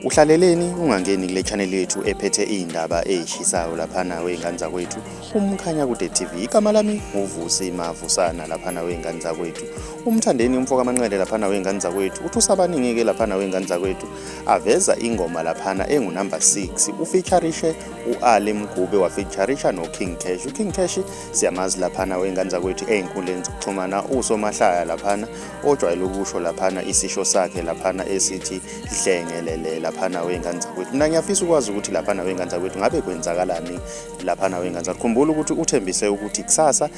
Uhlaleleni ungangeni kule channel yethu ephethe indaba ezishisayo laphana weingane zakwethu umkhanya kude TV. Igama lami uvusi mavusana laphana weingane zakwethu. Umthandeni umfoka amanqele laphana weingane zakwethu. Uthi usabaningi ke laphana weingane zakwethu aveza ingoma laphana engunumber 6 ufeaturishe uAli Mgube wafeaturisha noKing Cash. uKing Cash siyamazi laphana weingane zakwethu einkundleni zokuxhumana usomahlaya laphana ojwayele ukusho laphana isisho sakhe laphana esithi dlengelele laphana weingane zakwethu. Mina ngiyafisa ukwazi ukuthi laphana weingane zakwethu ngabe kwenzakalani laphana weingane zakwethu. Khumbula ukuthi uthembise ukuthi kusasa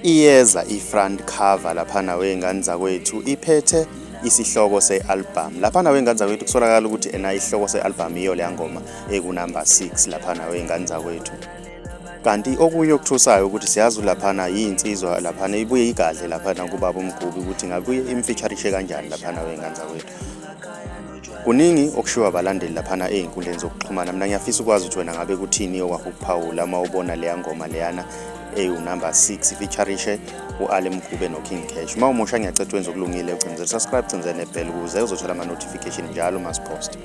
iyeza ifront cover laphana weingane zakwethu iphethe isihloko sealbum. Laphana weingane zakwethu kusolakala ukuthi ena isihloko sealbum iyo le ngoma ekunumber 6 laphana weingane zakwethu. Kanti okunye okuthusayo ukuthi siyazi laphana yinsizwa laphana ibuye igadle laphana kubaba uMgube ukuthi ngabuye imfeaturishe kanjani laphana weingane zakwethu. Kuningi okushiwa abalandeli laphana einkundleni zokuxhumana. Mina ngiyafisa ukwazi ukuthi wena ngabe kuthini okwakho ukuphawula uma ubona le ngoma leyana number 6 featurishe uAli Mgube noKing Cash. Uma umusha ngiyacela wenze okulungile ucinzele subscribe ucinzele nebell ukuze uzothola ama notification njalo mas post.